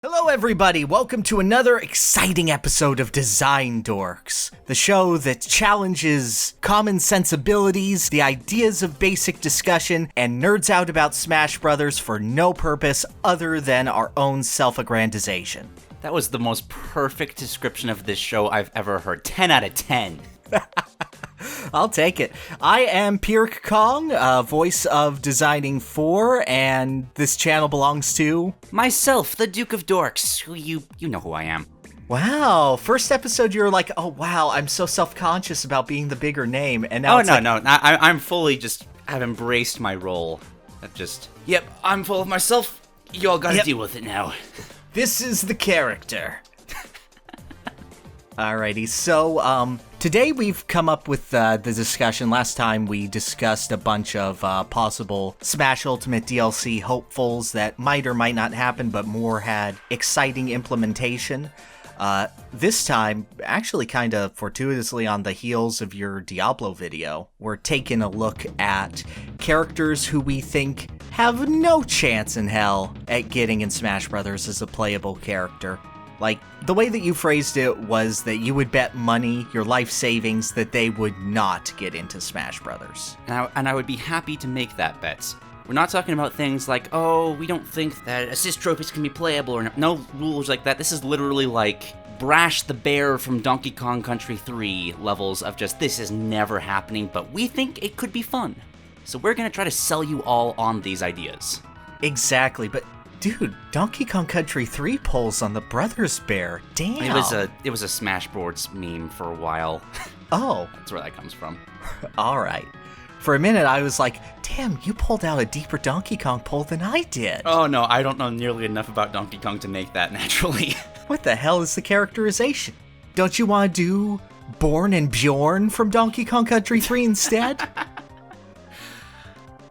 Hello everybody, welcome to another exciting episode of Design Dorks, the show that challenges common sensibilities, the ideas of basic discussion, and nerds out about Smash Brothers for no purpose other than our own self-aggrandization. That was the most perfect description of this show I've ever heard. 10 out of 10. I'll take it. I am Pirk Kong, voice of Designing 4, and this channel belongs to... Myself, the Duke of Dorks, who you know who I am. Wow, first episode you were like, oh wow, I'm so self-conscious about being the bigger name, and now I'm fully just, I've embraced my role. Yep, I'm full of myself, you all gotta deal with it now. This is the character. Alrighty, so, today we've come up with the discussion. Last time we discussed a bunch of possible Smash Ultimate DLC hopefuls that might or might not happen, but more had exciting implementation. This time, actually kind of fortuitously on the heels of your Diablo video, we're taking a look at characters who we think have no chance in hell at getting in Smash Brothers as a playable character. Like, the way that you phrased it was that you would bet money, your life savings, that they would not get into Smash Brothers. And I would be happy to make that bet. We're not talking about things like, oh, we don't think that assist trophies can be playable, or no rules like that. This is literally like Brash the Bear from Donkey Kong Country 3 levels of just, this is never happening, but we think it could be fun. So we're gonna try to sell you all on these ideas. Exactly, but... dude, Donkey Kong Country 3 polls on the Brothers Bear. Damn. It was a Smashboards meme for a while. Oh. That's where that comes from. Alright. For a minute, I was like, damn, you pulled out a deeper Donkey Kong poll than I did. Oh no, I don't know nearly enough about Donkey Kong to make that naturally. What the hell is the characterization? Don't you want to do Born and Bjorn from Donkey Kong Country 3 instead?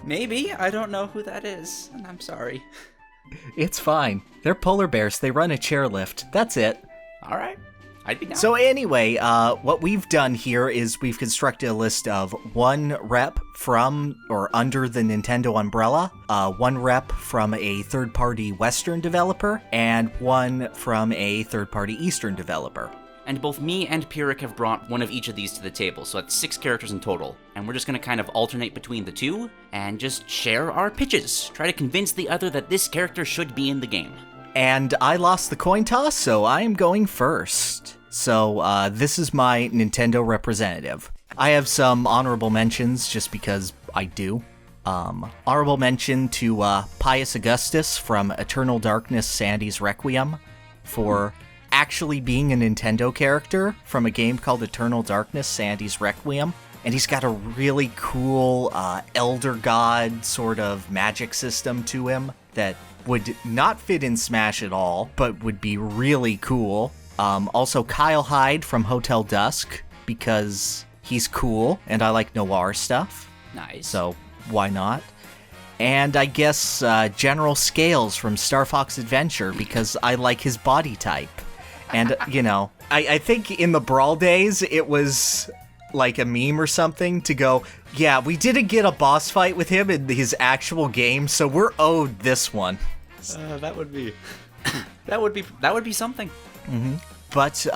Maybe. I don't know who that is, and I'm sorry. It's fine. They're polar bears. They run a chairlift. That's it. All right. I'd be down. So anyway, what we've done here is we've constructed a list of one rep from or under the Nintendo umbrella, one rep from a third-party Western developer, and one from a third-party Eastern developer. And both me and Pirk have brought one of each of these to the table, so that's 6 characters in total. And we're just going to kind of alternate between the two, and just share our pitches. Try to convince the other that this character should be in the game. And I lost the coin toss, so I am going first. So, this is my Nintendo representative. I have some honorable mentions, just because I do. Honorable mention to Pius Augustus from Eternal Darkness Sandy's Requiem for... actually being a Nintendo character from a game called Eternal Darkness, Sandy's Requiem. And he's got a really cool Elder God sort of magic system to him that would not fit in Smash at all, but would be really cool. Also Kyle Hyde from Hotel Dusk, because he's cool, and I like noir stuff. Nice. So why not? And I guess General Scales from Star Fox Adventure, because I like his body type. And, you know, I think in the Brawl days, it was like a meme or something to go, yeah, we didn't get a boss fight with him in his actual game, so we're owed this one. That would be something. Mm-hmm. But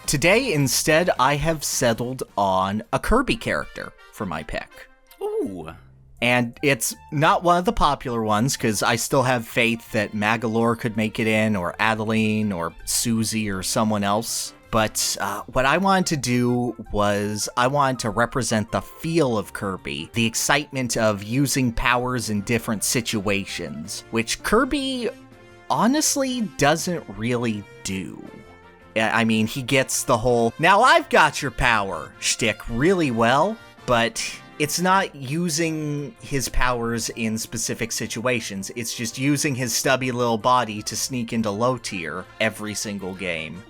today, instead, I have settled on a Kirby character for my pick. Ooh. And it's not one of the popular ones, because I still have faith that Magalore could make it in, or Adeline, or Susie, or someone else. But what I wanted to do was I wanted to represent the feel of Kirby, the excitement of using powers in different situations, which Kirby honestly doesn't really do. I mean, he gets the whole, now I've got your power shtick really well, but... it's not using his powers in specific situations. It's just using his stubby little body to sneak into low tier every single game.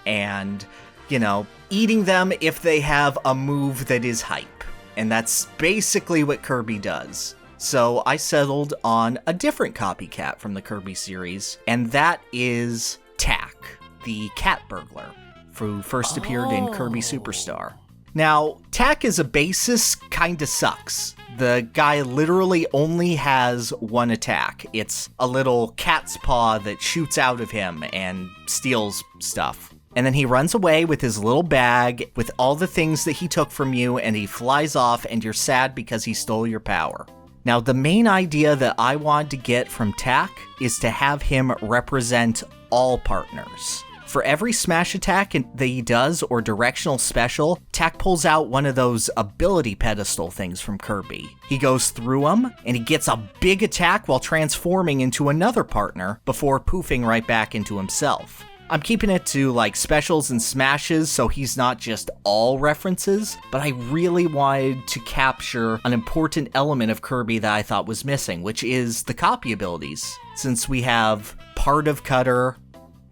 And, you know, eating them if they have a move that is hype. And that's basically what Kirby does. So I settled on a different copycat from the Kirby series, and that is Tack, the cat burglar, who first appeared in Kirby Superstar. Now, Tack as a basis kinda sucks. The guy literally only has one attack. It's a little cat's paw that shoots out of him and steals stuff. And then he runs away with his little bag with all the things that he took from you, and he flies off, and you're sad because he stole your power. Now, the main idea that I want to get from Tack is to have him represent all partners. For every smash attack that he does or directional special, Tack pulls out one of those ability pedestal things from Kirby. He goes through them, and he gets a big attack while transforming into another partner before poofing right back into himself. I'm keeping it to like specials and smashes so he's not just all references, but I really wanted to capture an important element of Kirby that I thought was missing, which is the copy abilities. Since we have part of Cutter,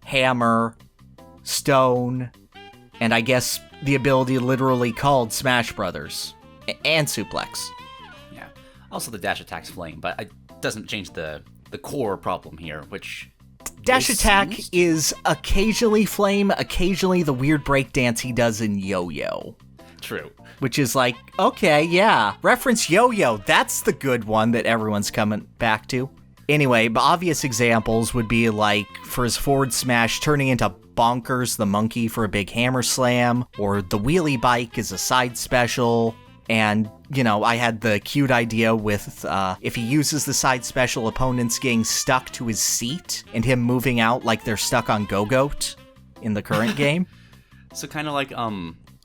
Hammer, Stone, and I guess the ability literally called Smash Brothers, and Suplex. Yeah. Also the dash attack's flame, but it doesn't change the core problem here, which... Dash attack is occasionally flame, occasionally the weird breakdance he does in Yo-Yo. True. Which is like, okay, yeah, reference Yo-Yo, that's the good one that everyone's coming back to. Anyway, obvious examples would be like, for his forward smash, turning into Bonkers the monkey for a big hammer slam, or the wheelie bike is a side special, and, you know, I had the cute idea with, if he uses the side special, opponents getting stuck to his seat, and him moving out like they're stuck on Go-Goat in the current game. So kind of like,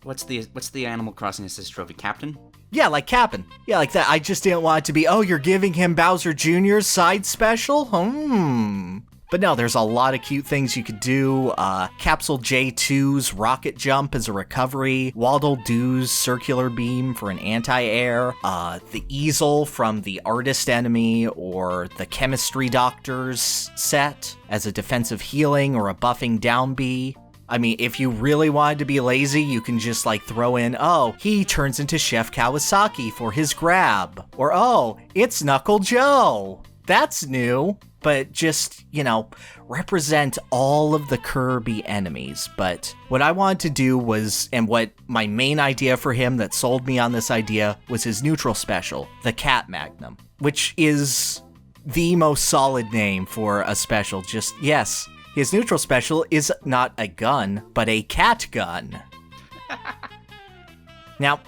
what's the Animal Crossing Assist Trophy, Captain? Yeah, like Captain. Yeah, like that. I just didn't want it to be, oh, you're giving him Bowser Jr.'s side special? But no, there's a lot of cute things you could do. Capsule J2's rocket jump as a recovery. Waddle Doo's circular beam for an anti-air. The easel from the artist enemy or the chemistry doctor's set as a defensive healing or a buffing down B. I mean, if you really wanted to be lazy, you can just like throw in, oh, he turns into Chef Kawasaki for his grab. Or, oh, it's Knuckle Joe. That's new. But just, you know, represent all of the Kirby enemies. But what I wanted to do was, and what my main idea for him that sold me on this idea was his neutral special, the Cat Magnum, which is the most solid name for a special. Just, yes, his neutral special is not a gun, but a cat gun. Now,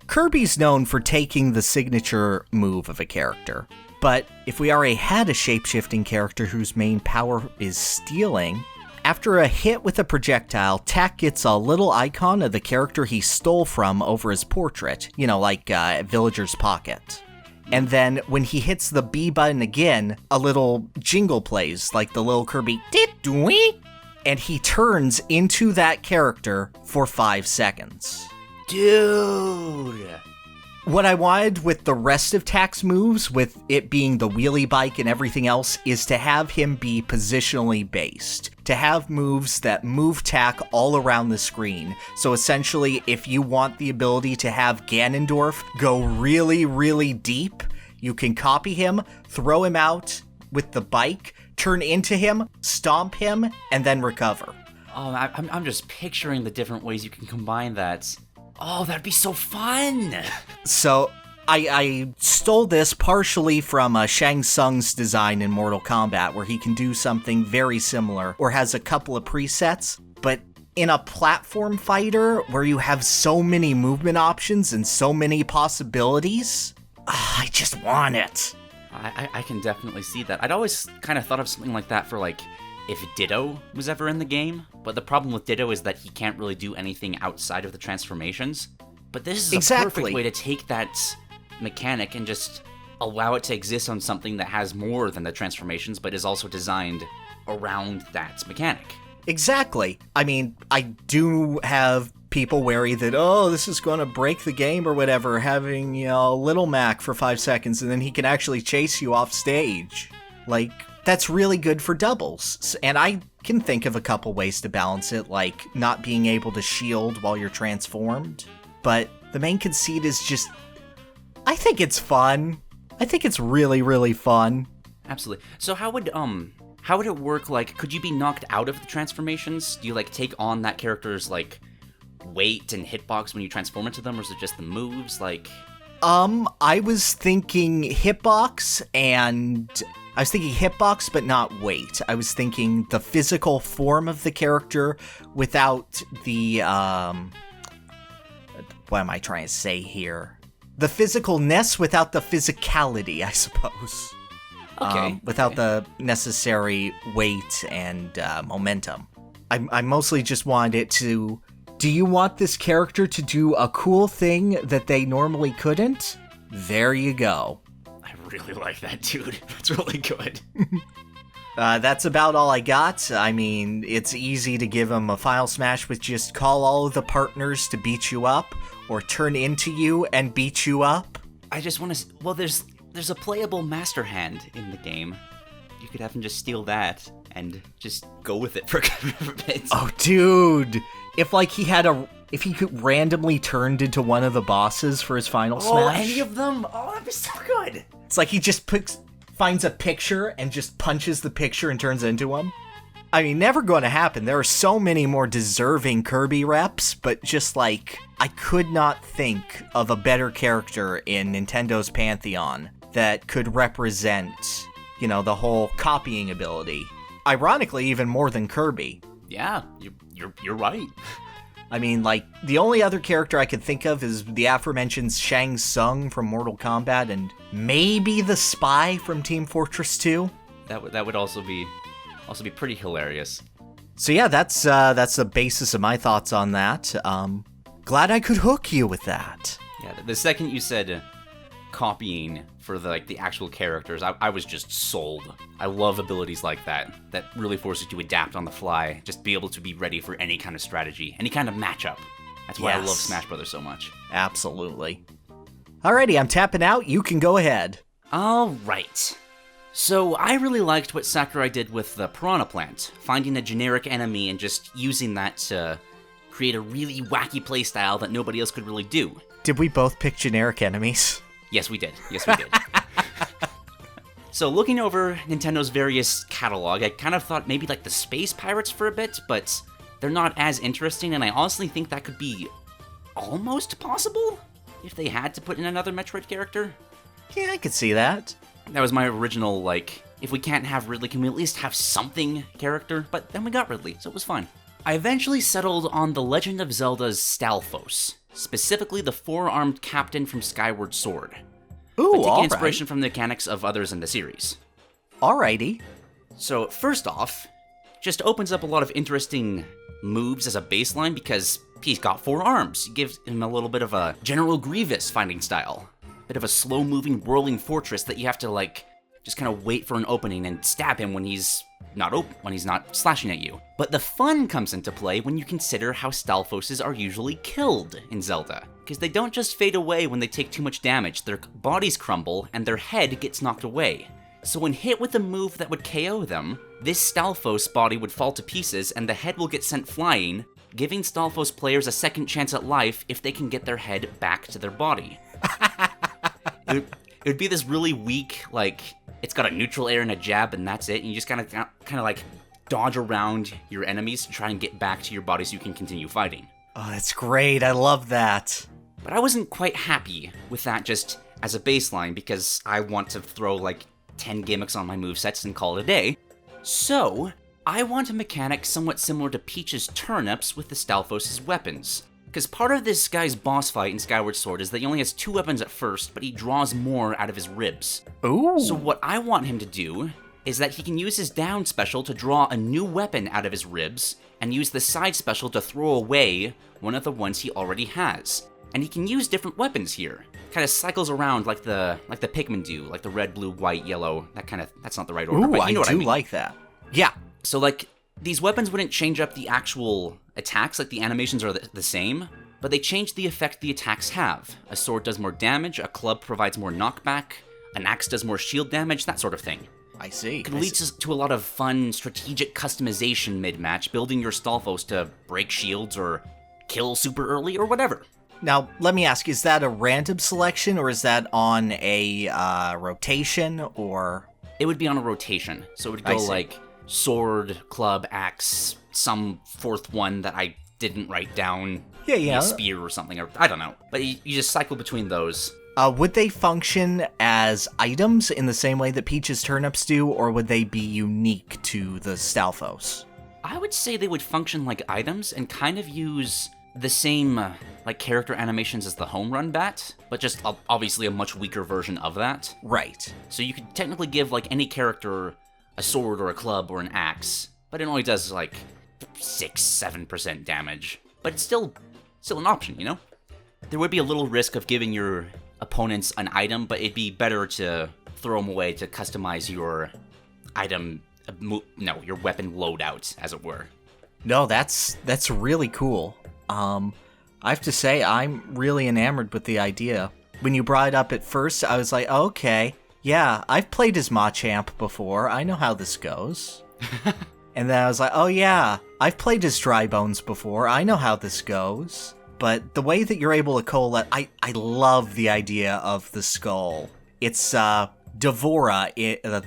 Kirby's known for taking the signature move of a character. But if we already had a shape-shifting character whose main power is stealing, after a hit with a projectile, Tack gets a little icon of the character he stole from over his portrait, you know, like Villager's Pocket. And then when he hits the B button again, a little jingle plays, like the little Kirby, and he turns into that character for 5 seconds. Dude! What I wanted with the rest of Tack's moves, with it being the wheelie bike and everything else, is to have him be positionally based. To have moves that move Tack all around the screen. So essentially, if you want the ability to have Ganondorf go really, really deep, you can copy him, throw him out with the bike, turn into him, stomp him, and then recover. Oh, I'm just picturing the different ways you can combine that. Oh, that'd be so fun! So, I stole this partially from Shang Tsung's design in Mortal Kombat, where he can do something very similar, or has a couple of presets, but in a platform fighter, where you have so many movement options and so many possibilities, I just want it. I can definitely see that. I'd always kind of thought of something like that for, like, if Ditto was ever in the game, but the problem with Ditto is that he can't really do anything outside of the transformations. But this is a perfect way to take that mechanic and just allow it to exist on something that has more than the transformations, but is also designed around that mechanic. Exactly. I mean, I do have people wary that, oh, this is going to break the game or whatever, having, you know, Little Mac for 5 seconds and then he can actually chase you off stage. Like, that's really good for doubles, and I can think of a couple ways to balance it, like not being able to shield while you're transformed, but the main conceit is just, I think it's fun. I think it's really, really fun. Absolutely. So how would it work, like, could you be knocked out of the transformations? Do you, like, take on that character's, like, weight and hitbox when you transform into them, or is it just the moves? Like, I was thinking hitbox, but not weight. I was thinking the physical form of the character without the, what am I trying to say here? The physicalness without the physicality, I suppose. Okay. Without the necessary weight and momentum. I mostly just wanted it to... Do you want this character to do a cool thing that they normally couldn't? There you go. I really like that, dude. That's really good. That's about all I got. I mean, it's easy to give him a final smash with just call all of the partners to beat you up, or turn into you and beat you up. I just want to... Well, there's a playable Master Hand in the game. You could have him just steal that and just go with it for a bit. Oh, dude! If he could randomly turned into one of the bosses for his final smash. Oh, any of them? Oh, that'd be so good. It's like he just finds a picture and just punches the picture and turns into him. I mean, never going to happen. There are so many more deserving Kirby reps, but just like, I could not think of a better character in Nintendo's Pantheon that could represent, the whole copying ability. Ironically, even more than Kirby. Yeah, you're right. I mean, like, the only other character I could think of is the aforementioned Shang Tsung from Mortal Kombat, and maybe the Spy from Team Fortress 2. That would also be pretty hilarious. So yeah, that's the basis of my thoughts on that. Glad I could hook you with that. Yeah, the second you said copying for the actual characters, I was just sold. I love abilities like that really force you to adapt on the fly, just be able to be ready for any kind of strategy, any kind of matchup. That's why I love Smash Brothers so much. Absolutely. Alrighty, I'm tapping out. You can go ahead. Alright. So I really liked what Sakurai did with the Piranha Plant, finding a generic enemy and just using that to create a really wacky playstyle that nobody else could really do. Did we both pick generic enemies? Yes, we did. So looking over Nintendo's various catalog, I kind of thought maybe like the Space Pirates for a bit, but they're not as interesting, and I honestly think that could be almost possible if they had to put in another Metroid character. Yeah, I could see that. That was my original, if we can't have Ridley, can we at least have something character? But then we got Ridley, so it was fine. I eventually settled on The Legend of Zelda's Stalfos, specifically the four-armed captain from Skyward Sword. Ooh, but taking inspiration from the mechanics of others in the series. Alrighty. So, first off, just opens up a lot of interesting moves as a baseline because he's got four arms. It gives him a little bit of a General Grievous fighting style. Bit of a slow-moving, whirling fortress that you have to, just kind of wait for an opening and stab him when he's not slashing at you. But the fun comes into play when you consider how Stalfoses are usually killed in Zelda. Because they don't just fade away when they take too much damage, their bodies crumble and their head gets knocked away. So when hit with a move that would KO them, this Stalfos body would fall to pieces and the head will get sent flying, giving Stalfos players a second chance at life if they can get their head back to their body. It would be this really weak, it's got a neutral air and a jab, and that's it. And you just kind of dodge around your enemies to try and get back to your body so you can continue fighting. Oh, that's great. I love that. But I wasn't quite happy with that just as a baseline because I want to throw 10 gimmicks on my movesets and call it a day. So, I want a mechanic somewhat similar to Peach's turnips with the Stalfos' weapons. Because part of this guy's boss fight in Skyward Sword is that he only has 2 weapons at first, but he draws more out of his ribs. Ooh. So what I want him to do is that he can use his down special to draw a new weapon out of his ribs, and use the side special to throw away one of the ones he already has. And he can use different weapons here. Kind of cycles around like the Pikmin do, like the red, blue, white, yellow, that's not the right order, Ooh, but you know what I mean. I do like that. Yeah. So these weapons wouldn't change up the actual attacks, the animations are the same, but they change the effect the attacks have. A sword does more damage, a club provides more knockback, an axe does more shield damage, that sort of thing. I see. It could lead to a lot of fun strategic customization mid-match, building your Stalfos to break shields or kill super early or whatever. Now, let me ask, is that a random selection or is that on a rotation or? It would be on a rotation, so it would go sword, club, axe, some fourth one that I didn't write down Yeah. a spear or something, or I don't know. But you just cycle between those. Would they function as items in the same way that Peach's turnips do, or would they be unique to the Stalfos? I would say they would function like items and kind of use the same like character animations as the home run bat, but just obviously a much weaker version of that. Right. So you could technically give like any character a sword or a club or an axe, but it only does like 6-7% damage. But it's still an option, you know? There would be a little risk of giving your opponents an item, but it'd be better to throw them away to customize your item, your weapon loadout, as it were. No, that's really cool. I have to say, I'm really enamored with the idea. When you brought it up at first, I was like, okay, yeah, I've played as Machamp before. I know how this goes. And then I was like, oh yeah, I've played as Dry Bones before. I know how this goes. But the way that you're able to collect, I love the idea of the skull. It's, Devora,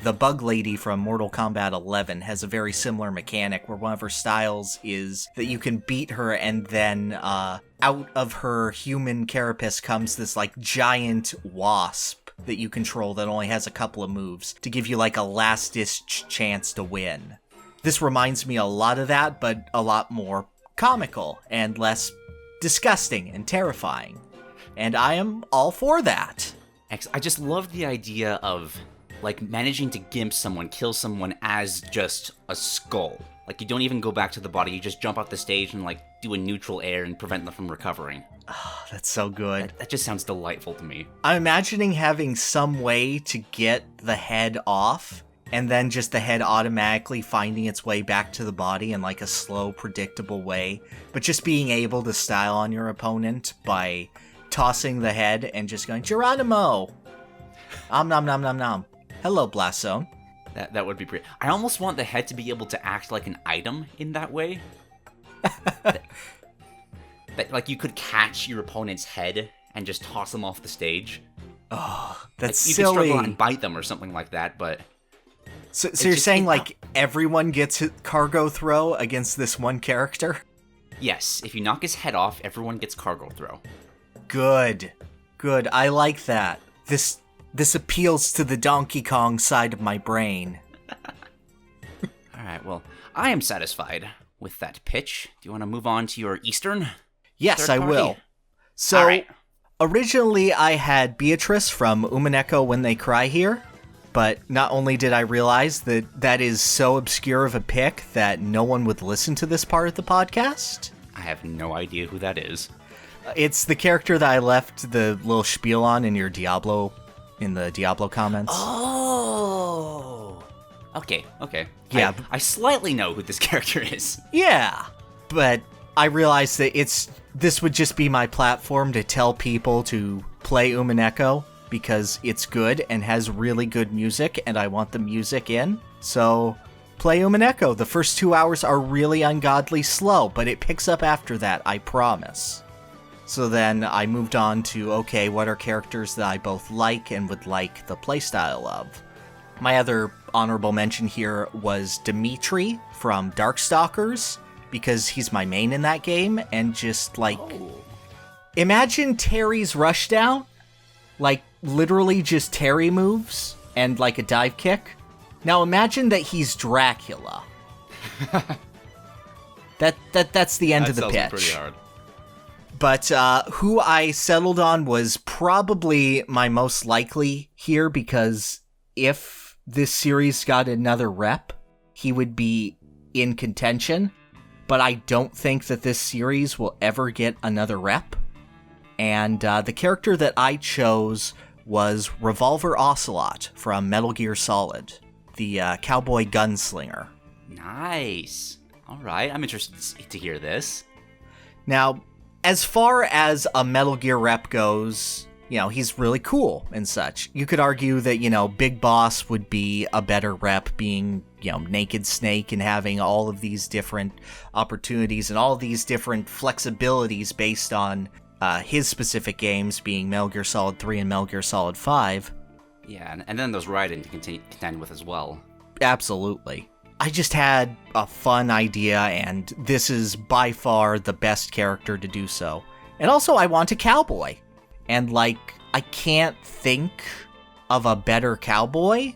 the bug lady from Mortal Kombat 11, has a very similar mechanic where one of her styles is that you can beat her and then out of her human carapace comes this like giant wasp that you control that only has a couple of moves to give you like a last-ditch chance to win. This reminds me a lot of that, but a lot more comical and less disgusting and terrifying. And I am all for that. I just love the idea of, like, managing to gimp someone, kill someone as just a skull. Like, you don't even go back to the body, you just jump off the stage and, like, do a neutral air and prevent them from recovering. Oh, that's so good. That just sounds delightful to me. I'm imagining having some way to get the head off, and then just the head automatically finding its way back to the body in, like, a slow, predictable way. But just being able to style on your opponent by tossing the head and just going, Geronimo! Nom nom nom nom. Hello, Blast Zone. That would be great. I almost want the head to be able to act like an item in that way. that, like, you could catch your opponent's head and just toss them off the stage. Oh, that's like, you silly. could struggle out and bite them or something like that, but... So you're saying, like, everyone gets cargo throw against this one character? Yes, if you knock his head off, everyone gets cargo throw. Good. I like that. This appeals to the Donkey Kong side of my brain. Alright, well, I am satisfied with that pitch. Do you want to move on to your Eastern? Yes, I will. So, right. Originally I had Beatrice from Umineko When They Cry here, but not only did I realize that is so obscure of a pick that no one would listen to this part of the podcast. I have no idea who that is. It's the character that I left the little spiel on in the Diablo comments. Oh! Okay. Yeah. I slightly know who this character is. Yeah, but I realized that this would just be my platform to tell people to play Umineko because it's good and has really good music, and I want the music in. So, play Umineko. The first 2 hours are really ungodly slow, but it picks up after that, I promise. So then I moved on to, okay, what are characters that I both like and would like the playstyle of? My other honorable mention here was Dimitri from Darkstalkers, because he's my main in that game, and just, like... Oh. Imagine Terry's Rushdown. Like, literally just Terry moves, and, like, a dive kick. Now imagine that he's Dracula. That's the end of the pitch. That sounds pretty hard. But who I settled on was probably my most likely here, because if this series got another rep, he would be in contention. But I don't think that this series will ever get another rep. And the character that I chose was Revolver Ocelot from Metal Gear Solid, the cowboy gunslinger. Nice. All right, I'm interested to hear this. Now, as far as a Metal Gear rep goes, he's really cool and such. You could argue that, Big Boss would be a better rep, being, Naked Snake and having all of these different opportunities and all these different flexibilities based on his specific games, being Metal Gear Solid 3 and Metal Gear Solid 5. Yeah, and then there's Raiden to contend with as well. Absolutely. I just had a fun idea, and this is by far the best character to do so. And also, I want a cowboy. And, like, I can't think of a better cowboy.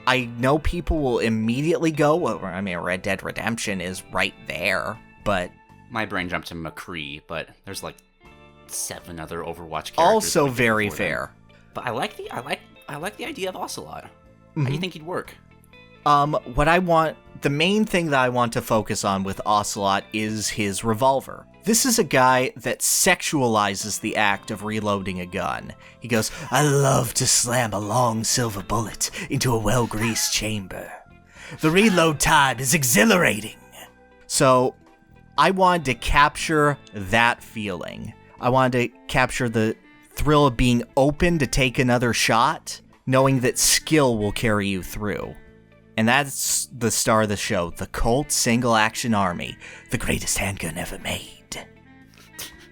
I know people will immediately go, well, I mean, Red Dead Redemption is right there, but... My brain jumped to McCree, but there's, like, 7 other Overwatch characters. Also very fair. But I like the idea of Ocelot. Mm-hmm. How do you think he'd work? The main thing that I want to focus on with Ocelot is his revolver. This is a guy that sexualizes the act of reloading a gun. He goes, I love to slam a long silver bullet into a well-greased chamber. The reload time is exhilarating. So, I wanted to capture that feeling. I wanted to capture the thrill of being open to take another shot, knowing that skill will carry you through. And that's the star of the show, the Colt Single Action Army, the greatest handgun ever made.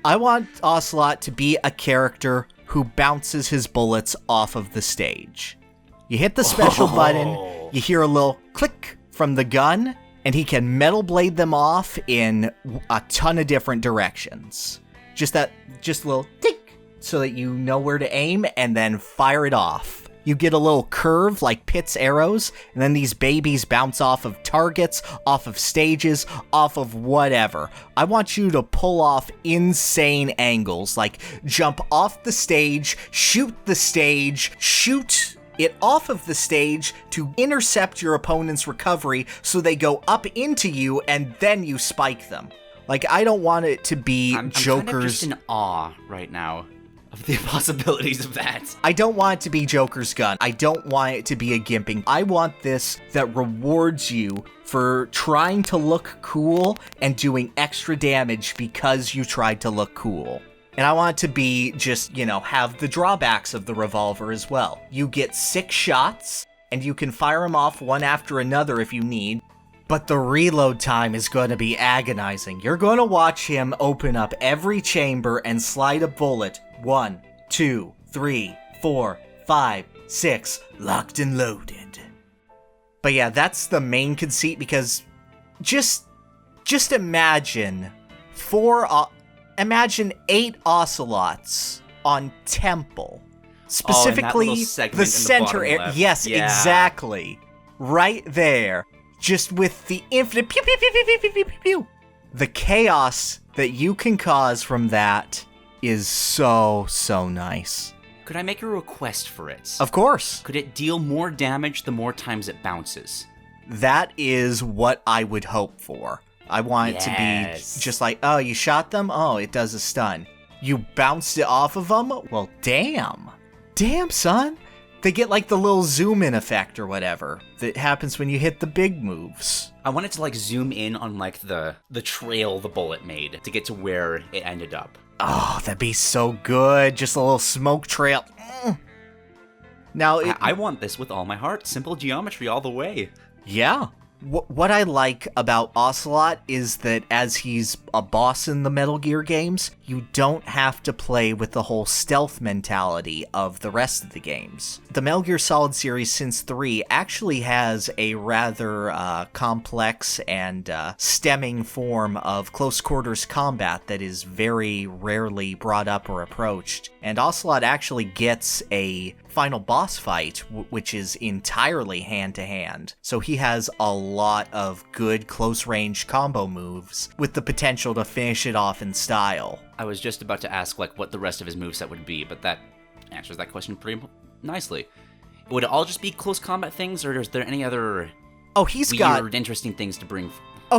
I want Ocelot to be a character who bounces his bullets off of the stage. You hit the special button, you hear a little click from the gun, and he can metal blade them off in a ton of different directions. Just a little tick, so that you know where to aim, and then fire it off. You get a little curve like Pitt's arrows, and then these babies bounce off of targets, off of stages, off of whatever. I want you to pull off insane angles, like jump off the stage, shoot it off of the stage to intercept your opponent's recovery so they go up into you and then you spike them. Like, I don't want it to be I'm Joker's... kind of just in awe right now of the possibilities of that. I don't want it to be Joker's gun. I don't want it to be a gimping. I want this that rewards you for trying to look cool and doing extra damage because you tried to look cool. And I want it to be just, have the drawbacks of the revolver as well. You get 6 shots, and you can fire them off one after another if you need. But the reload time is going to be agonizing. You're going to watch him open up every chamber and slide a bullet. 1, 2, 3, 4, 5, 6, locked and loaded. But yeah, that's the main conceit, because just imagine 8 Ocelots on Temple. Specifically, the center area. Yes, yeah. Exactly. Right there. Just with the infinite pew, pew, pew, pew, pew, pew, pew, pew, pew. The chaos that you can cause from that is so nice. Could I make a request for it? Of course. Could it deal more damage the more times it bounces? That is what I would hope for. I want it to be just like, oh, you shot them? Oh, it does a stun. You bounced it off of them? Well, damn. Damn, son. They get like the little zoom in effect or whatever that happens when you hit the big moves. I wanted to like zoom in on like the trail the bullet made to get to where it ended up. Oh, that'd be so good. Just a little smoke trail. Now, I want this with all my heart. Simple geometry all the way. Yeah. What I like about Ocelot is that as he's a boss in the Metal Gear games, you don't have to play with the whole stealth mentality of the rest of the games. The Metal Gear Solid series since 3 actually has a rather complex and stemming form of close quarters combat that is very rarely brought up or approached. And Ocelot actually gets a final boss fight, which is entirely hand-to-hand. So he has a lot of good close-range combo moves with the potential to finish it off in style. I was just about to ask like what the rest of his moveset would be, but that answers that question pretty nicely. Would it all just be close combat things, or is there any other weird, interesting things to bring?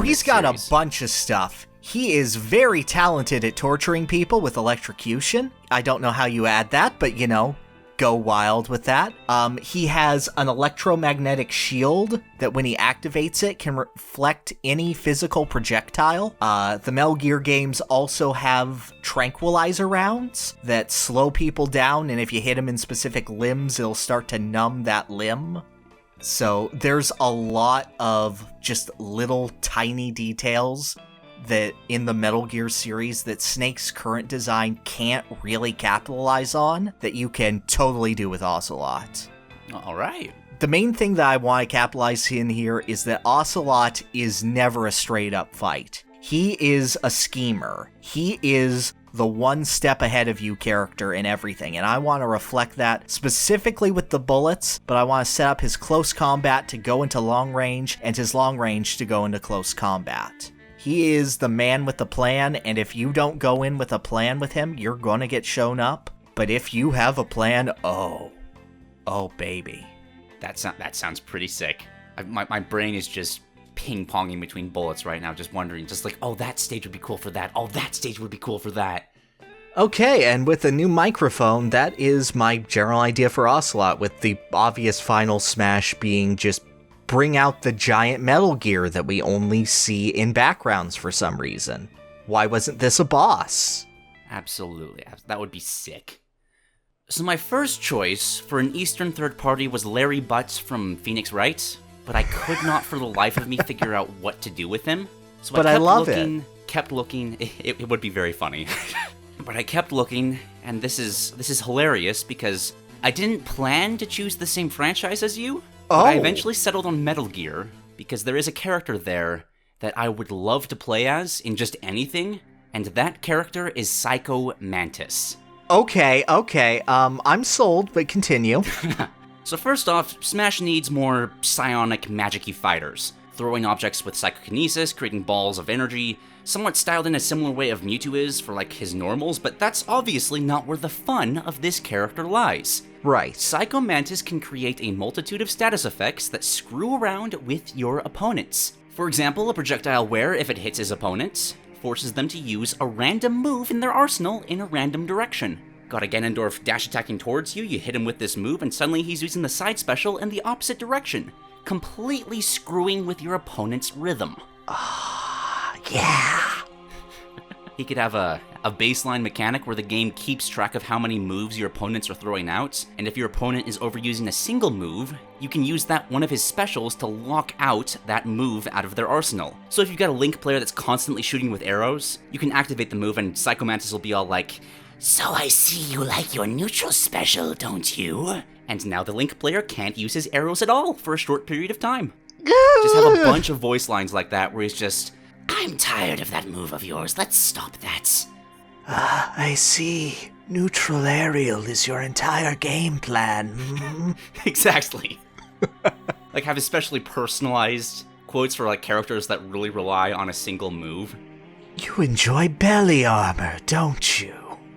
He's got a bunch of stuff. He is very talented at torturing people with electrocution. I don't know how you add that, but go wild with that. He has an electromagnetic shield that when he activates it can reflect any physical projectile. The Metal Gear games also have tranquilizer rounds that slow people down, and if you hit them in specific limbs, it'll start to numb that limb. So there's a lot of just little tiny details that in the Metal Gear series that Snake's current design can't really capitalize on that you can totally do with Ocelot. All right. The main thing that I want to capitalize in here is that Ocelot is never a straight-up fight. He is a schemer. He is the one step ahead of you character in everything, and I want to reflect that specifically with the bullets, but I want to set up his close combat to go into long range, and his long range to go into close combat. He is the man with the plan, and if you don't go in with a plan with him, you're going to get shown up. But if you have a plan, oh baby. That sounds pretty sick. My brain is just ping-ponging between bullets right now, just wondering, just like, oh, that stage would be cool for that. Oh, that stage would be cool for that. Okay, and with a new microphone, that is my general idea for Ocelot, with the obvious final smash being just bring out the giant Metal Gear that we only see in backgrounds for some reason. Why wasn't this a boss? Absolutely. That would be sick. So my first choice for an Eastern third party was Larry Butts from Phoenix Wright, but I could not for the life of me figure out what to do with him. So but I love it. Kept looking. It would be very funny. But I kept looking, and this is hilarious because I didn't plan to choose the same franchise as you, but I eventually settled on Metal Gear because there is a character there that I would love to play as in just anything, and that character is Psycho Mantis. Okay, I'm sold, but continue. So first off, Smash needs more psionic, magic-y fighters, throwing objects with psychokinesis, creating balls of energy, somewhat styled in a similar way of Mewtwo is for like his normals, but that's obviously not where the fun of this character lies. Right. Psycho Mantis can create a multitude of status effects that screw around with your opponents. For example, a projectile where, if it hits his opponents, forces them to use a random move in their arsenal in a random direction. Got a Ganondorf dash attacking towards you, you hit him with this move, and suddenly he's using the side special in the opposite direction, completely screwing with your opponent's rhythm. Yeah. He could have a baseline mechanic where the game keeps track of how many moves your opponents are throwing out, and if your opponent is overusing a single move, you can use that one of his specials to lock out that move out of their arsenal. So if you've got a Link player that's constantly shooting with arrows, you can activate the move and Psycho Mantis will be all like, "So I see you like your neutral special, don't you?" And now the Link player can't use his arrows at all for a short period of time. Just have a bunch of voice lines like that where he's just, "I'm tired of that move of yours, let's stop that." I see. Neutral aerial is your entire game plan. Exactly. Like have especially personalized quotes for like characters that really rely on a single move. You enjoy belly armor, don't you?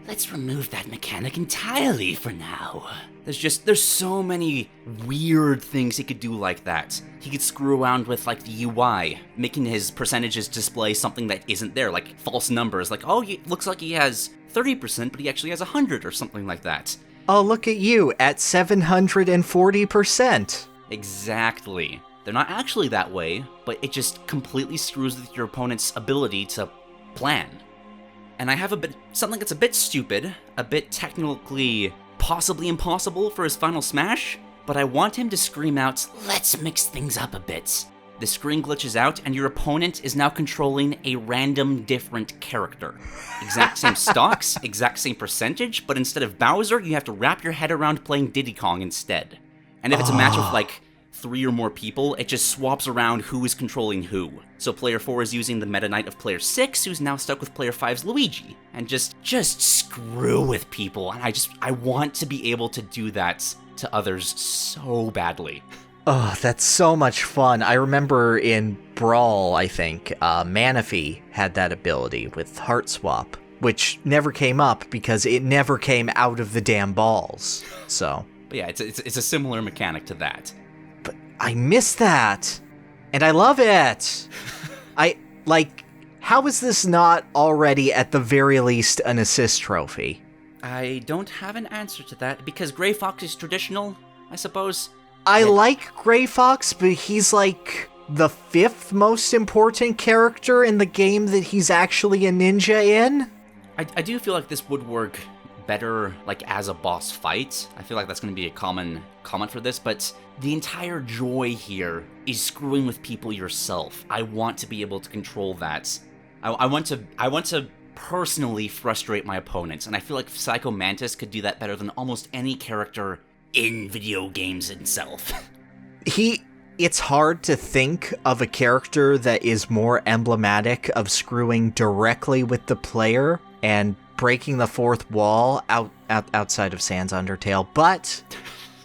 Let's remove that mechanic entirely for now. There's so many weird things he could do like that. He could screw around with like the UI, making his percentages display something that isn't there, like false numbers, like, oh, it looks like he has 30%, but he actually has 100 or something like that. Oh, look at you, at 740%. Exactly. They're not actually that way, but it just completely screws with your opponent's ability to plan. And I have something that's a bit stupid, a bit technically possibly impossible for his final smash, but I want him to scream out, "Let's mix things up a bit." The screen glitches out, and your opponent is now controlling a random different character. Exact same stocks, exact same percentage, but instead of Bowser, you have to wrap your head around playing Diddy Kong instead. And if it's a match with like 3 or more people, it just swaps around who is controlling who. So player 4 is using the Meta Knight of player 6, who's now stuck with player 5's Luigi. And just screw with people, and I want to be able to do that to others so badly. Oh, that's so much fun. I remember in Brawl, I think, Manaphy had that ability with Heart Swap, which never came up because it never came out of the damn balls, so... But yeah, it's a similar mechanic to that. But I miss that, and I love it. How is this not already, at the very least, an assist trophy? I don't have an answer to that, because Gray Fox is traditional, I suppose. I like Gray Fox, but he's like the 5th most important character in the game that he's actually a ninja in. I do feel like this would work better, like, as a boss fight. I feel like that's going to be a common comment for this, but the entire joy here is screwing with people yourself. I want to be able to control that. I want to personally frustrate my opponents, and I feel like Psycho Mantis could do that better than almost any character in video games itself. It's hard to think of a character that is more emblematic of screwing directly with the player and breaking the fourth wall outside of Sans Undertale, but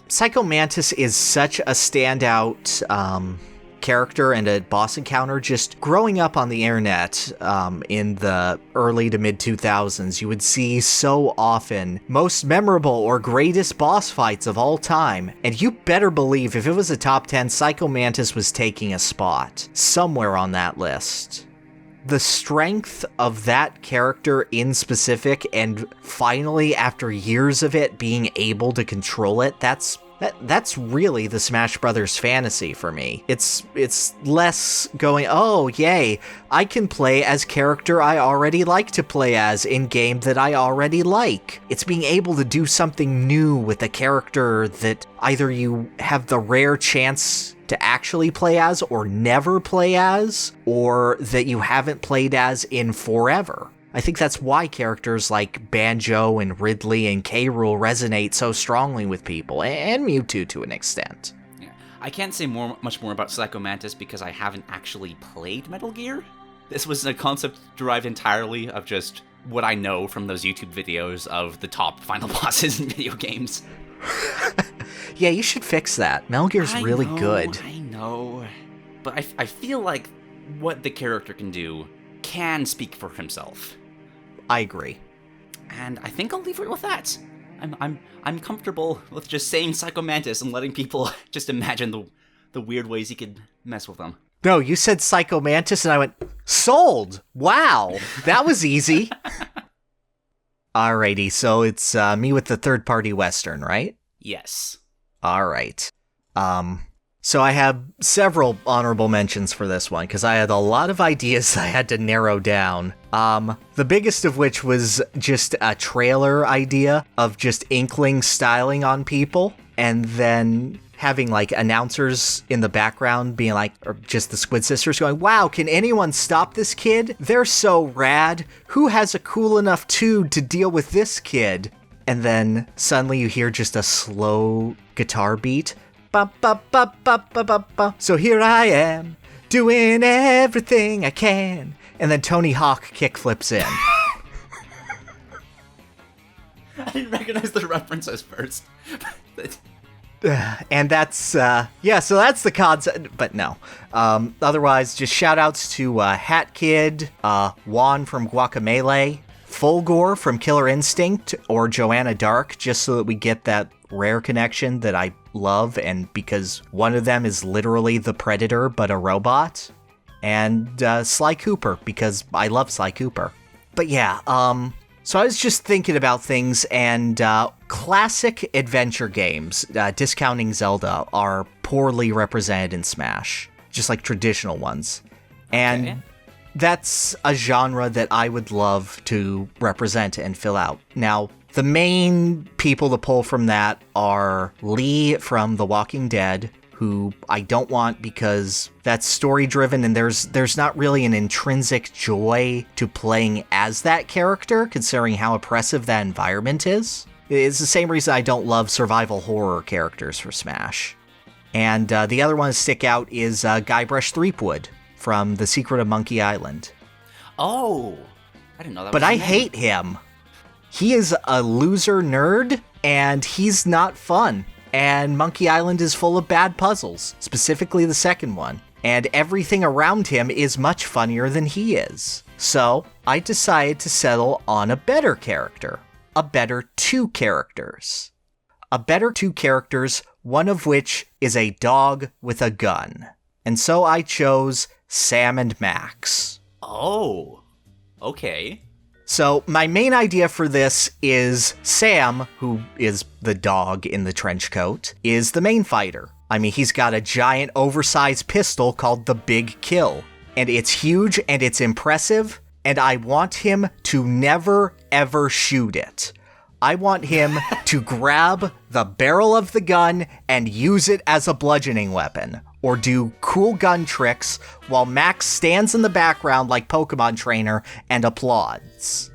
Psycho Mantis is such a standout character and a boss encounter. Just growing up on the internet in the early to mid 2000s, you would see so often most memorable or greatest boss fights of all time, and you better believe if it was a top 10, Psycho Mantis was taking a spot somewhere on that list. The strength of that character in specific, and finally after years of it being able to control it, that's really the Smash Brothers fantasy for me. It's less going, oh yay, I can play as character I already like to play as in game that I already like. It's being able to do something new with a character that either you have the rare chance to actually play as or never play as, or that you haven't played as in forever. I think that's why characters like Banjo and Ridley and K. Rool resonate so strongly with people, and Mewtwo to an extent. Yeah. I can't say much more about Psycho Mantis because I haven't actually played Metal Gear. This was a concept derived entirely of just what I know from those YouTube videos of the top final bosses in video games. Yeah, you should fix that. Metal Gear's really good. I know. But I feel like what the character can do can speak for himself. I agree. And I think I'll leave it with that. I'm comfortable with just saying Psycho Mantis and letting people just imagine the weird ways he could mess with them. No, you said Psycho Mantis and I went, sold! Wow! That was easy. Alrighty, so it's me with the third-party Western, right? Yes. Alright. So I have several honorable mentions for this one, because I had a lot of ideas I had to narrow down. The biggest of which was just a trailer idea of just Inkling styling on people, and then having, like, announcers in the background being like, or just the Squid Sisters going, wow, can anyone stop this kid? They're so rad. Who has a cool enough tune to deal with this kid? And then suddenly you hear just a slow guitar beat. Ba, ba, ba, ba, ba, ba, ba. So here I am, doing everything I can. And then Tony Hawk kickflips in. I didn't recognize the references first. And that's, so that's the concept, but no. Otherwise, just shout-outs to Hat Kid, Juan from Guacamelee, Fulgore from Killer Instinct, or Joanna Dark, just so that we get that rare connection that I love, and because one of them is literally the Predator, but a robot. And Sly Cooper, because I love Sly Cooper. But yeah, so I was just thinking about things, and classic adventure games, discounting Zelda, are poorly represented in Smash, just like traditional ones. And okay. That's a genre that I would love to represent and fill out. Now, the main people to pull from that are Lee from The Walking Dead, who I don't want because that's story-driven and there's not really an intrinsic joy to playing as that character, considering how oppressive that environment is. It's the same reason I don't love survival horror characters for Smash. And the other one to stick out is Guybrush Threepwood from The Secret of Monkey Island. Oh, I didn't know that. But I hate him. He is a loser nerd, and he's not fun. And Monkey Island is full of bad puzzles, specifically the second one. And everything around him is much funnier than he is. So, I decided to settle on a better character. A better two characters. A better two characters, one of which is a dog with a gun. And so I chose Sam and Max. Oh, okay. So my main idea for this is Sam, who is the dog in the trench coat, is the main fighter. I mean, he's got a giant oversized pistol called the Big Kill. And it's huge and it's impressive, and I want him to never ever shoot it. I want him to grab the barrel of the gun and use it as a bludgeoning weapon, or do cool gun tricks while Max stands in the background like Pokemon Trainer and applauds.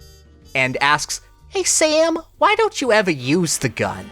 And asks, hey Sam, why don't you ever use the gun?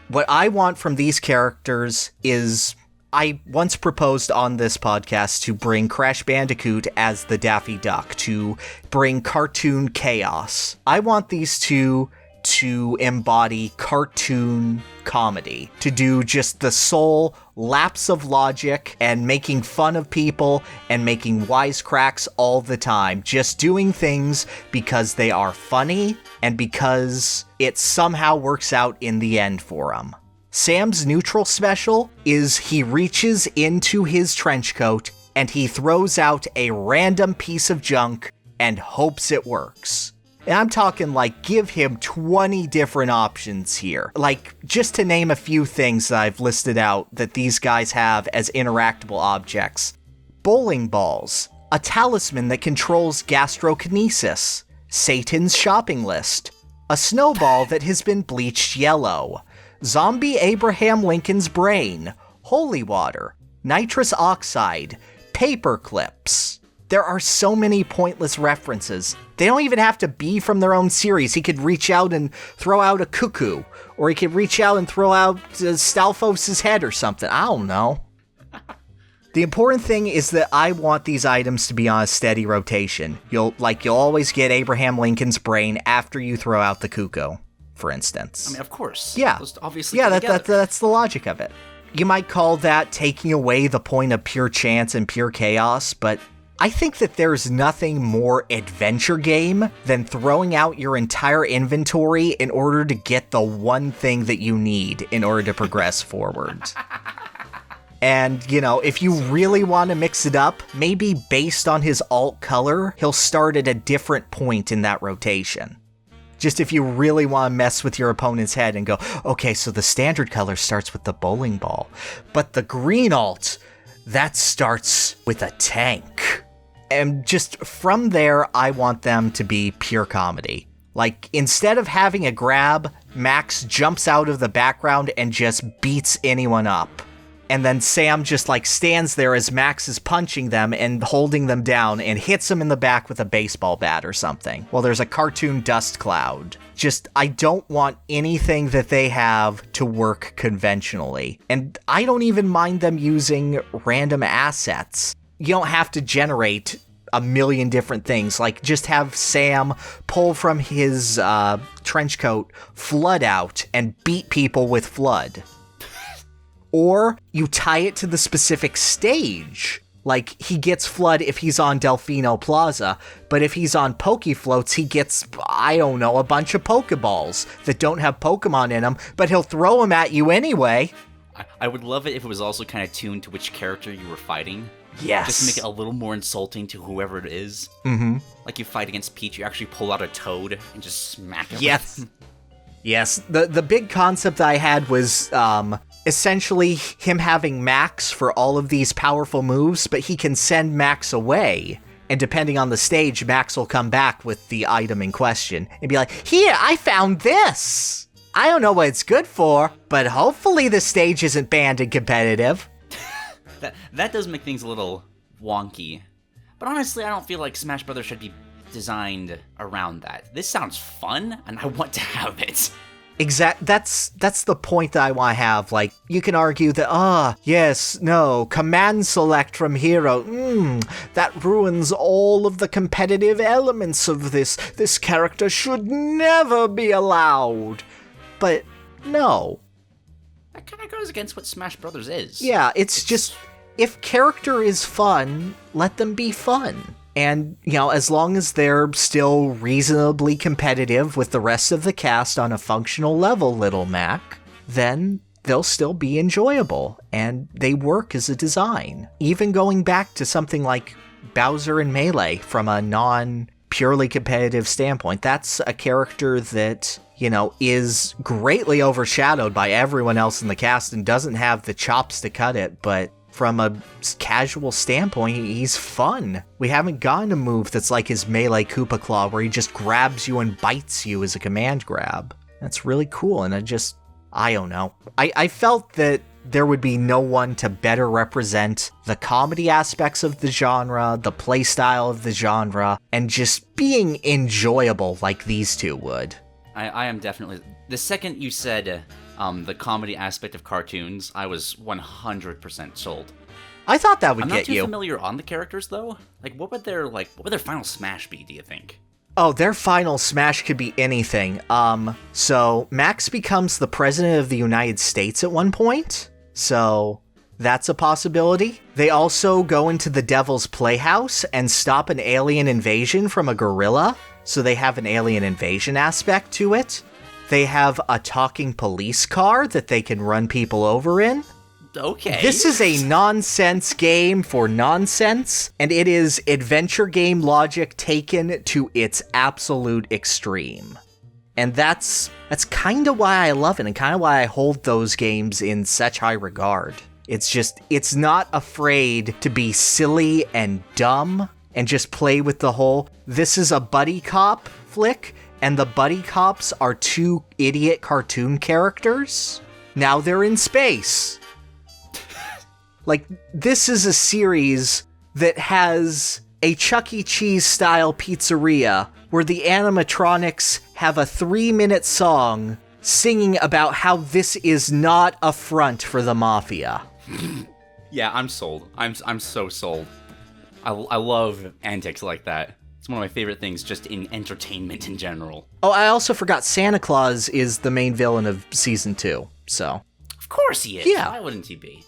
What I want from these characters is I once proposed on this podcast to bring Crash Bandicoot as the Daffy Duck, to bring cartoon chaos. I want these two to embody cartoon comedy, to do just the sole lapse of logic and making fun of people and making wisecracks all the time, just doing things because they are funny and because it somehow works out in the end for them. Sam's neutral special is he reaches into his trench coat and he throws out a random piece of junk and hopes it works. And I'm talking like give him 20 different options here. Like, just to name a few things that I've listed out that these guys have as interactable objects. Bowling balls, a talisman that controls gastrokinesis, Satan's shopping list, a snowball that has been bleached yellow, zombie Abraham Lincoln's brain, holy water, nitrous oxide, paper clips. There are so many pointless references. They don't even have to be from their own series. He could reach out and throw out a cuckoo, or he could reach out and throw out Stalfos' head or something. I don't know. The important thing is that I want these items to be on a steady rotation. You'll always get Abraham Lincoln's brain after you throw out the cuckoo, for instance. I mean, of course. Yeah. Those obviously yeah, that's the logic of it. You might call that taking away the point of pure chance and pure chaos, but I think that there's nothing more adventure game than throwing out your entire inventory in order to get the one thing that you need in order to progress forward. And, if you really want to mix it up, maybe based on his alt color, he'll start at a different point in that rotation. Just if you really want to mess with your opponent's head and go, okay, so the standard color starts with the bowling ball, but the green alt, that starts with a tank. And just from there, I want them to be pure comedy. Like, instead of having a grab, Max jumps out of the background and just beats anyone up. And then Sam just, stands there as Max is punching them and holding them down and hits them in the back with a baseball bat or something. Well, there's a cartoon dust cloud. Just, I don't want anything that they have to work conventionally. And I don't even mind them using random assets. You don't have to generate a million different things. Just have Sam pull from his trench coat flood out and beat people with flood. Or you tie it to the specific stage. He gets flood if he's on Delfino Plaza, but if he's on Pokefloats, he gets, I don't know, a bunch of Pokeballs that don't have Pokemon in them, but he'll throw them at you anyway. I would love it if it was also kind of tuned to which character you were fighting. Yes. Just to make it a little more insulting to whoever it is. Mm-hmm. Like you fight against Peach, you actually pull out a toad and just smack it. Yes. Yes. The big concept I had was essentially him having Max for all of these powerful moves, but he can send Max away. And depending on the stage, Max will come back with the item in question and be like, here, I found this. I don't know what it's good for, but hopefully the stage isn't banned and competitive. That does make things a little wonky. But honestly, I don't feel like Smash Brothers should be designed around that. This sounds fun, and I want to have it. That's the point that I want to have. You can argue that, yes, no, command select from hero, that ruins all of the competitive elements of this. This character should never be allowed. But no. That kind of goes against what Smash Brothers is. Yeah, it's just, if character is fun, let them be fun. And, as long as they're still reasonably competitive with the rest of the cast on a functional level, Little Mac, then they'll still be enjoyable, and they work as a design. Even going back to something like Bowser and Melee from a non-purely competitive standpoint, that's a character that, is greatly overshadowed by everyone else in the cast and doesn't have the chops to cut it, but from a casual standpoint, he's fun. We haven't gotten a move that's like his Melee Koopa Claw where he just grabs you and bites you as a command grab. That's really cool, and I don't know. I felt that there would be no one to better represent the comedy aspects of the genre, the playstyle of the genre, and just being enjoyable like these two would. I am definitely... The second you said the comedy aspect of cartoons, I was 100% sold. I thought that would I'm get not too you. familiar on the characters though. What would their final smash be, do you think? Oh, their final smash could be anything. So Max becomes the president of the United States at one point. So that's a possibility. They also go into the Devil's Playhouse and stop an alien invasion from a gorilla. So they have an alien invasion aspect to it. They have a talking police car that they can run people over in. Okay. This is a nonsense game for nonsense, and it is adventure game logic taken to its absolute extreme. And that's kind of why I love it, and kind of why I hold those games in such high regard. It's not afraid to be silly and dumb, and just play with the whole, this is a buddy cop flick, and the buddy cops are two idiot cartoon characters. Now they're in space. This is a series that has a Chuck E. Cheese style pizzeria where the animatronics have a 3-minute song singing about how this is not a front for the mafia. Yeah, I'm sold. I'm so sold. I love antics like that. It's one of my favorite things just in entertainment in general. Oh, I also forgot Santa Claus is the main villain of Season 2, so. Of course he is. Yeah. Why wouldn't he be?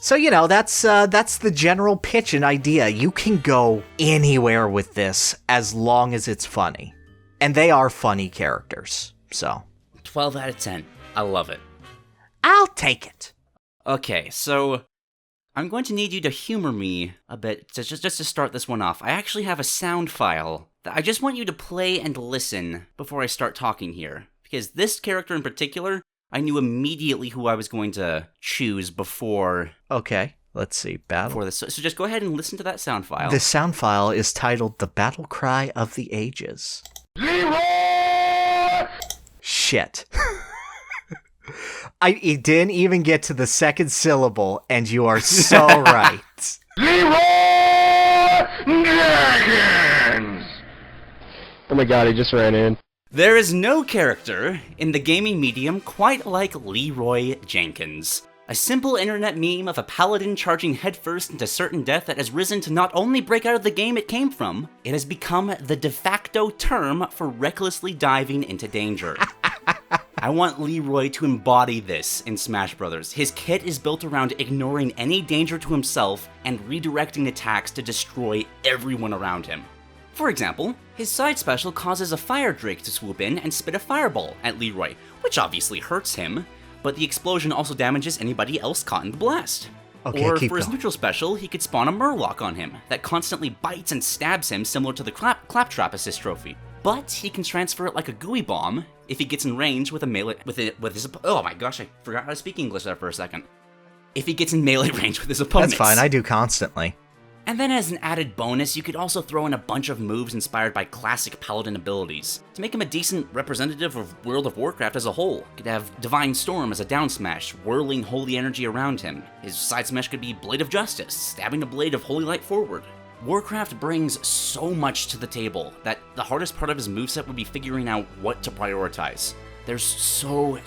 So, that's the general pitch and idea. You can go anywhere with this as long as it's funny. And they are funny characters, so. 12 out of 10. I love it. I'll take it. Okay, so I'm going to need you to humor me a bit just to start this one off. I actually have a sound file that I just want you to play and listen before I start talking here. Because this character in particular, I knew immediately who I was going to choose before. Okay, let's see. Battle. Before this. So just go ahead and listen to that sound file. The sound file is titled The Battle Cry of the Ages. Leroy! Shit. It didn't even get to the second syllable, and you are so right. Leroy Jenkins! Oh my god, he just ran in. There is no character in the gaming medium quite like Leroy Jenkins. A simple internet meme of a paladin charging headfirst into certain death that has risen to not only break out of the game it came from, it has become the de facto term for recklessly diving into danger. I want Leroy to embody this in Smash Bros. His kit is built around ignoring any danger to himself and redirecting attacks to destroy everyone around him. For example, his side special causes a fire drake to swoop in and spit a fireball at Leroy, which obviously hurts him, but the explosion also damages anybody else caught in the blast. Okay, or keep for his going. neutral special, he could spawn a murloc on him that constantly bites and stabs him, similar to the claptrap assist trophy. But he can transfer it like a gooey bomb if he gets in range with a melee oh my gosh, I forgot how to speak English there for a second. If he gets in melee range with his opponents. That's fine, I do constantly. And then as an added bonus, you could also throw in a bunch of moves inspired by classic paladin abilities, to make him a decent representative of World of Warcraft as a whole. You could have Divine Storm as a down smash, whirling holy energy around him. His side smash could be Blade of Justice, stabbing a blade of holy light forward. Warcraft brings so much to the table that the hardest part of his moveset would be figuring out what to prioritize. There's so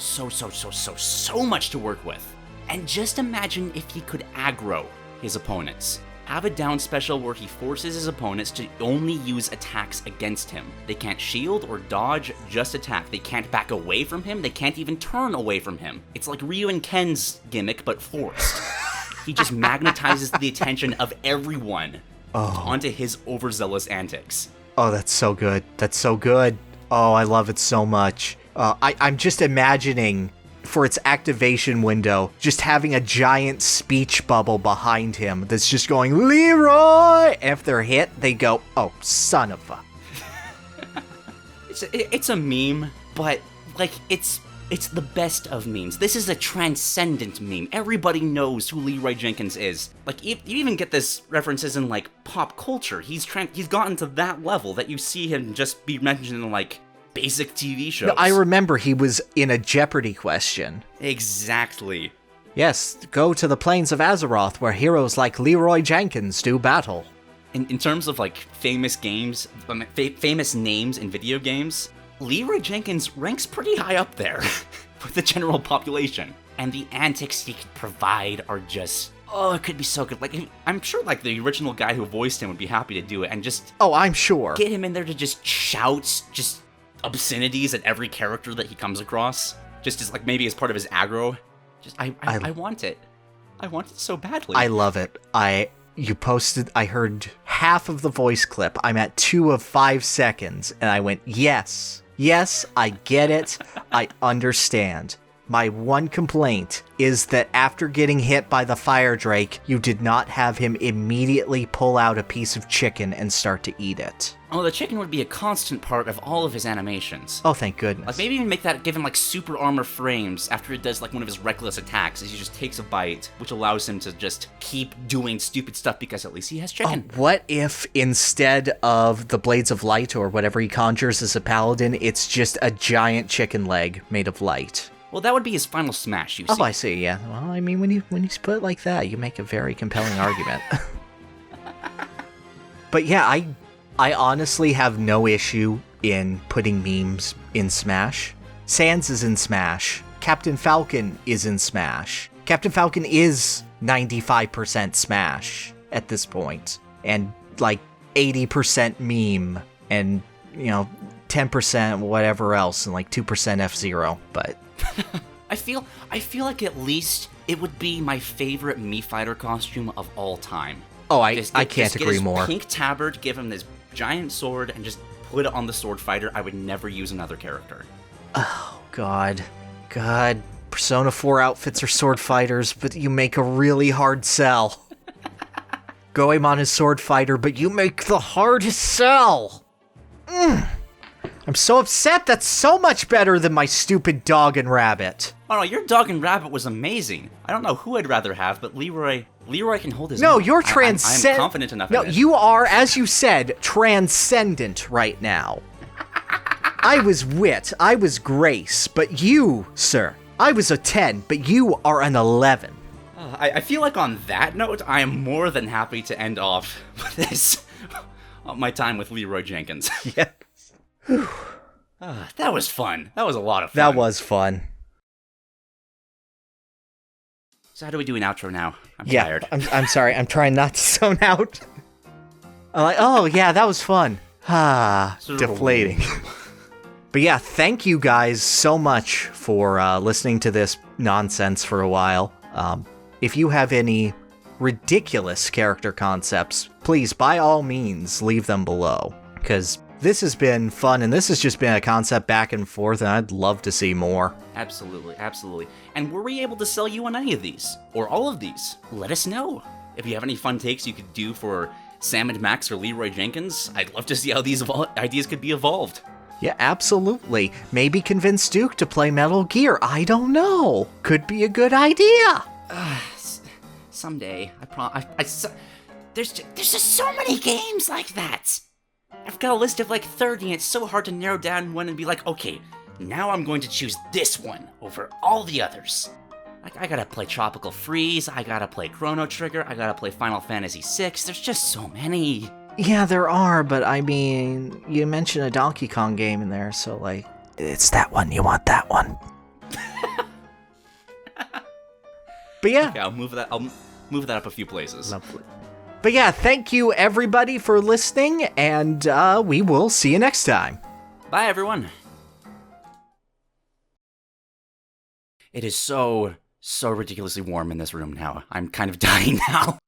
much to work with. And just imagine if he could aggro his opponents. Have a down special where he forces his opponents to only use attacks against him. They can't shield or dodge, just attack. They can't back away from him, they can't even turn away from him. It's like Ryu and Ken's gimmick, but forced. He just magnetizes the attention of everyone onto his overzealous antics. Oh, that's so good. That's so good. Oh, I love it so much. I'm just imagining, for its activation window, just having a giant speech bubble behind him that's just going, Leroy! And if they're hit, they go, oh, son of a... It's a meme, but, it's the best of memes. This is a transcendent meme. Everybody knows who Leroy Jenkins is. You even get this references in, pop culture. He's gotten to that level that you see him just be mentioned in, basic TV shows. No, I remember he was in a Jeopardy question. Exactly. Yes, go to the plains of Azeroth where heroes like Leroy Jenkins do battle. In terms of, famous games, famous names in video games, Leroy Jenkins ranks pretty high up there. with the general population. And the antics he could provide are just, oh, it could be so good. Like, I'm sure, like, the original guy who voiced him would be happy to do it, and just... Oh, I'm sure. Get him in there to just shout just obscenities at every character that he comes across. Just as, like, maybe as part of his aggro. Just, I want it. I want it so badly. I love it. You posted, I heard half of the voice clip. I'm at 2 of 5 seconds, and I went, yes, I get it. I understand. My one complaint is that after getting hit by the fire drake, you did not have him immediately pull out a piece of chicken and start to eat it. Oh, the chicken would be a constant part of all of his animations. Oh, thank goodness. Like, maybe even give him, like, super armor frames after it does, like, one of his reckless attacks as he just takes a bite, which allows him to just keep doing stupid stuff because at least he has chicken. Oh, what if instead of the Blades of Light or whatever he conjures as a paladin, it's just a giant chicken leg made of light? Well, that would be his final smash, you see. Oh, I see, yeah. Well, I mean, when you put it like that, you make a very compelling argument. But yeah, I honestly have no issue in putting memes in Smash. Sans is in Smash. Captain Falcon is in Smash. Captain Falcon is 95% Smash at this point. And like 80% meme and, 10% whatever else and like 2% F-Zero, but... I feel like at least it would be my favorite Mii Fighter costume of all time. Oh, I can't agree more. Pink tabard, give him this giant sword, and just put it on the sword fighter. I would never use another character. Oh, God. Persona 4 outfits are sword fighters, but you make a really hard sell. Goemon is sword fighter, but you make the hardest sell. I'm so upset. That's so much better than my stupid dog and rabbit. Oh no, your dog and rabbit was amazing. I don't know who I'd rather have, but Leroy can hold his No, own. you're I'm confident enough No, in it. you are, as you said, transcendent right now. I was wit, I was grace, but you, sir, I was a 10, but you are an 11. I feel like on that note, I am more than happy to end off this, my time with Leroy Jenkins. Yeah. That was fun. That was a lot of fun. That was fun. So how do we do an outro now? I'm tired. I'm sorry. I'm trying not to zone out. I'm like, oh yeah, that was fun. Deflating. But yeah, thank you guys so much for listening to this nonsense for a while. If you have any ridiculous character concepts, please, by all means, leave them below. Because this has been fun, and this has just been a concept back and forth, and I'd love to see more. Absolutely. And were we able to sell you on any of these? Or all of these? Let us know. If you have any fun takes you could do for Sam and Max or Leroy Jenkins, I'd love to see how these ideas could be evolved. Yeah, absolutely. Maybe convince Duke to play Metal Gear. I don't know. Could be a good idea. Someday. There's just so many games like that. I've got a list of like 30, and it's so hard to narrow down one and be like, okay, now I'm going to choose this one over all the others. Like, I gotta play Tropical Freeze, I gotta play Chrono Trigger, I gotta play Final Fantasy VI, there's just so many. Yeah, there are, but I mean, you mentioned a Donkey Kong game in there, so like, it's that one, you want that one. But yeah. Okay, I'll move that up a few places. Lovely. But yeah, thank you everybody for listening, and we will see you next time. Bye, everyone. It is so ridiculously warm in this room now. I'm kind of dying now.